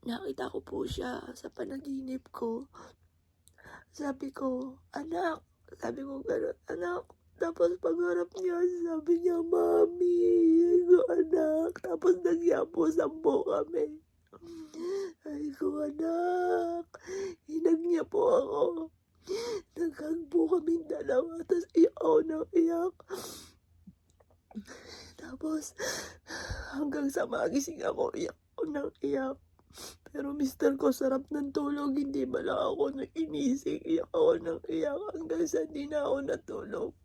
nakita ko po siya sa panaginip ko. Sabi ko, "Anak," sabi ko gano'n, "Anak." Tapos pagharap niya, sabi niya, "Mommy." Sabi ko, "Anak." Tapos nagyapo-sampo kami. Sabi ko, "Anak." Hinag niya po ako. Nag-hug po kaming dalawa. Tapos iyak ako ng iyak. Tapos hanggang sa magising ako, iyak ako ng iyak. Pero mister ko, sarap ng tulog, hindi ba lang ako inising, iyak ako ng iyak hanggang sa hindi na ako natulog.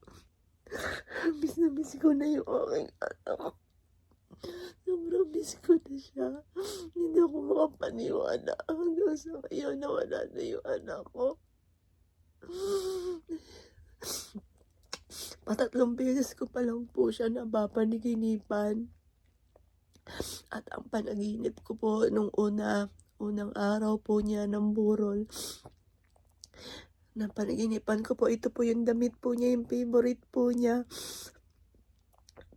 Miss na miss ko na yung aking anak. Sobrang miss ko na siya. Hindi ako makapaniwala hanggang sa ngayon na wala na yung anak ko. Patatlong beses ko pa lang po siya napapanaginipan. At ang panaginip ko po nung unang araw po niya ng burol, napanaginipan ko po, ito po yung damit po niya, yung favorite po niya.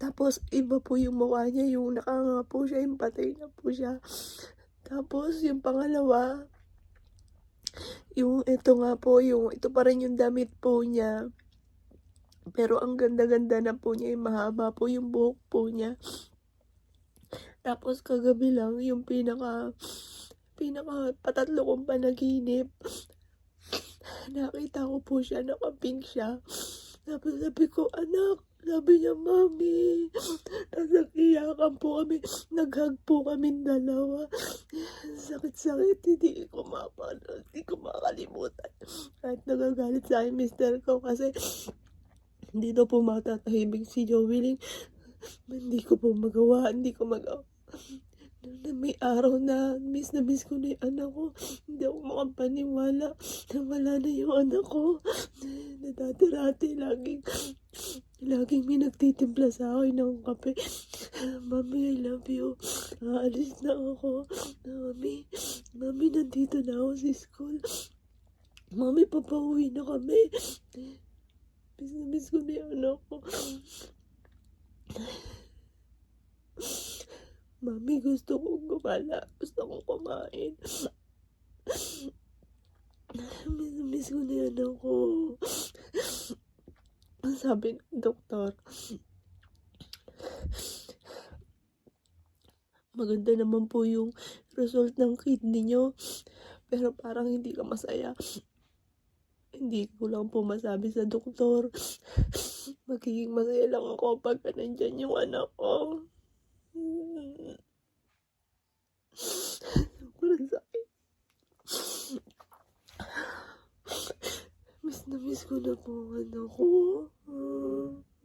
Tapos iba po yung mukha niya, yung nakanganga po siya, yung patay na po siya. Tapos yung pangalawa, yung ito nga po, yung ito pa rin yung damit po niya. Pero ang ganda-ganda na po niya, yung mahaba po yung buhok po niya. Tapos kagabi lang, yung pinaka patatlo kong panaginip, nakita ko po siya, nakapink siya. Tapos sabi ko, "Anak." Sabi niya, "Mommy." Tapos nag-iyakan po kami, nag-hug po kami dalawa. Sakit-sakit, hindi ko makakalimutan. Kahit nagagalit sa akin mister ko kasi hindi daw po matatahimik si Joey. Hindi ko magawa. May araw na miss ko na yung anak ko. Hindi ako makapaniwala na wala na yung anak ko. Na dati-rati laging may nagtitimpla sa akin ng kape. "Mami, I love you. Aalis na ako. Mami, nandito na ako sa school. Mami, papauwi na kami." Miss ko na yung anak ko. "Mami, gusto kong gumala. Gusto kong kumain." Miss ko na yan ako. Sabi ng doktor, maganda naman po yung result ng kidney nyo, pero parang hindi ka masaya. Hindi ko lang po masabi sa doktor. Magiging masaya lang ako pag nandyan yung anak ko. Sobrang sakit. Miss ko na po ang anak ko.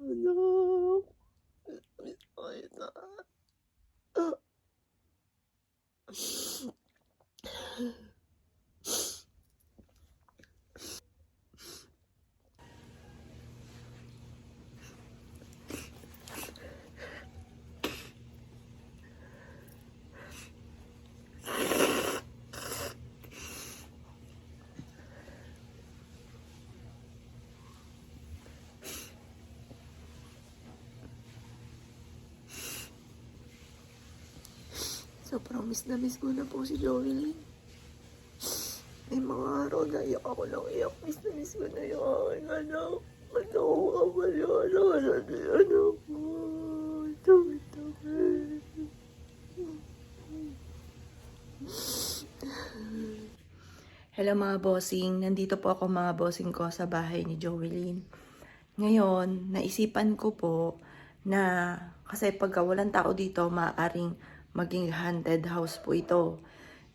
Anak. Miss ko kita. Sobrang miss ko na po si Joey. May mga araw na iyak ako ng iyak. Miss ko na yung aking anak. Ano ko kapaliwala ka na yung anak ko. Tabi-tabi. Hello mga bossing, nandito po ako mga bossing ko sa bahay ni Joelyn. Ngayon, naisipan ko po na kasi pagka walang tao dito, maaaring maging haunted house po ito.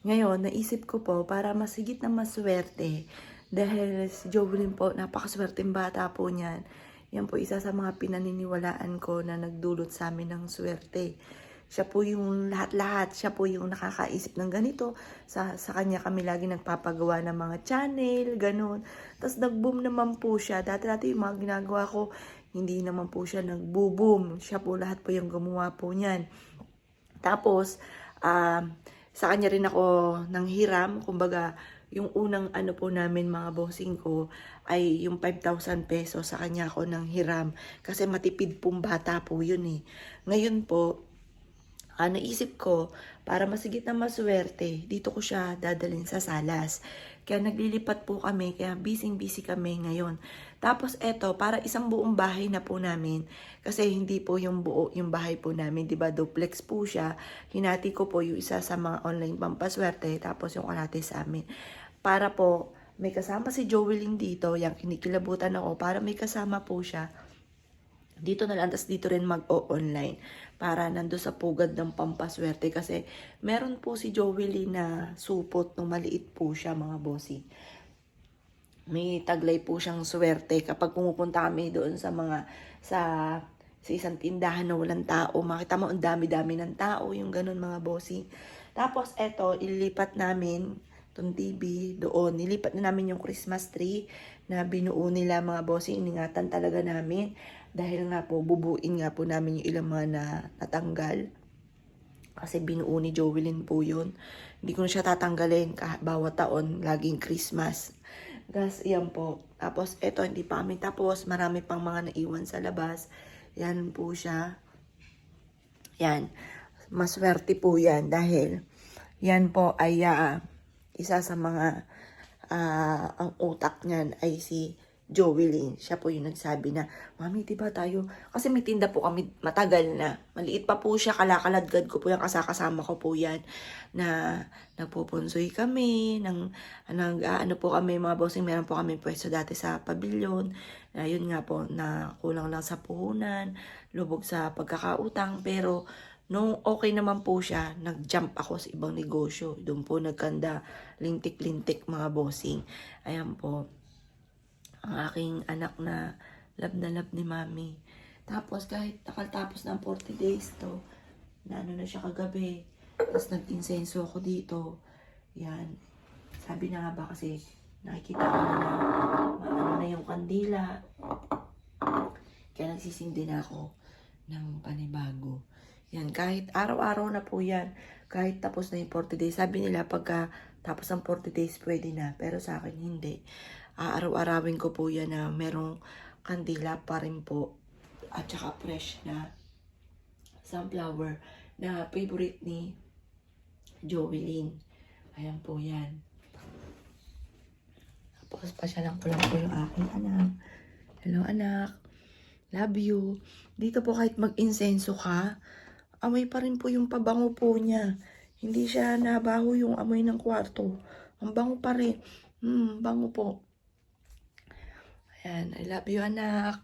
Ngayon, naisip ko po para masigit na maswerte dahil si Joelyn po, napakaswerteng bata po niyan. Yan po isa sa mga pinaniniwalaan ko na nagdulot sa amin ng swerte. Siya po yung lahat-lahat. Siya po yung nakakaisip ng ganito. Sa kanya kami lagi nagpapagawa ng mga channel, ganun. Tapos nag-boom naman po siya. Dati-dati yung mga ginagawa ko, hindi naman po siya nag-boom. Siya po lahat po yung gumawa po niyan. Tapos, sa kanya rin ako nanghiram. Kumbaga, yung unang ano po namin mga bossing ko ay yung 5,000 pesos sa kanya ako nanghiram. Kasi matipid pong bata po yun eh. Ngayon po, Naisip ko, para masigit na maswerte, dito ko siya dadalhin sa Salas. Kaya naglilipat po kami, kaya busy kami ngayon. Tapos eto, para isang buong bahay na po namin, kasi hindi po yung buo yung bahay po namin, 'di ba? Duplex po siya. Hinati ko po yung isa sa mga online pampaswerte, tapos yung kalahati sa amin. Para po may kasama si Joelyn dito, yung kinikilabutan ako, para may kasama po siya. Dito na lang, tas dito rin mag-o-online para nando sa pugad ng pampaswerte kasi meron po si Joey na supot nung maliit po siya, mga bossy. May taglay po siyang swerte kapag pumupunta kami doon sa isang tindahan na walang tao. Makita mo ang dami-dami ng tao, yung ganun, mga bossy. Tapos eto, ilipat namin itong TV doon. Nilipat na namin yung Christmas tree na binuo nila, mga bossy. Iningatan talaga namin. Dahil nga po, bubuin nga po namin yung ilang mga natanggal. Kasi binuo ni Joelyn po yun. Hindi ko na siya tatanggalin bawat taon, laging Christmas. Gas, yan po. Tapos, eto, hindi pa kami tapos. Marami pang mga naiwan sa labas. Yan po siya. Yan. Maswerte po yan dahil yan po ay isa sa mga ang utak niyan ay si Joelyn. Siya po yung nagsabi na, Mami, diba tayo? Kasi may tinda po kami matagal na. Maliit pa po siya, kalakaladgad ko po yan, kasama ko po yan. Na nagpupunsoy kami, ano po kami, mga bossing, meron po kami pwesto dati sa pabilyon. Na yun nga po, na kulang lang sa puhunan, lubog sa pagkakautang, pero nung okay naman po siya, nag-jump ako sa ibang negosyo. Doon po nagkanda, lintik-lintik, mga bossing. Ayan po, ang aking anak na love ni Mami. Tapos kahit nakatapos ng 40 days to, na ano na siya kagabi. Tapos nag-insenso ako dito. Yan. Sabi na nga ba kasi nakikita ko na ano na yung kandila. Kaya nagsisindi na ako ng panibago. Yan, kahit araw-araw na po yan. Kahit tapos na yung 40 days. Sabi nila pagka tapos ng 40 days pwede na. Pero sa akin hindi. Araw-arawin ko po yan na merong kandila pa rin po. At saka fresh na sunflower na favorite ni Joelyn. Ayan po yan. Tapos pasyalan ko lang po yung aking anak. Hello anak. Love you. Dito po kahit mag-insenso ka, amoy pa rin po yung pabango po niya. Hindi siya nabaho yung amoy ng kwarto. Ang bango pa rin. Bango po. Ayan, I love you anak.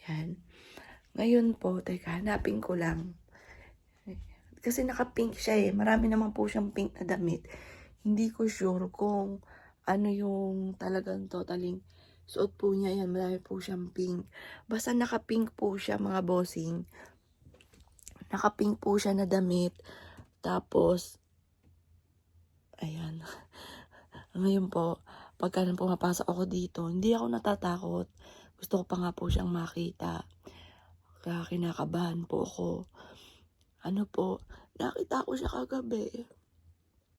Ayan. Ngayon po, teka, hanapin ko lang. Kasi naka-pink siya eh. Marami naman po siyang pink na damit. Hindi ko sure kung ano yung talagang totaling suot po niya. Yan, marami po siyang pink. Basta naka-pink po siya, mga bossing. Naka-pink po siya na damit. Tapos, ayan. Ngayon po, pagka nang pumapasok ako dito, hindi ako natatakot. Gusto ko pa nga po siyang makita. Kaya kinakabahan po ako. Ano po, nakita ko siya kagabi.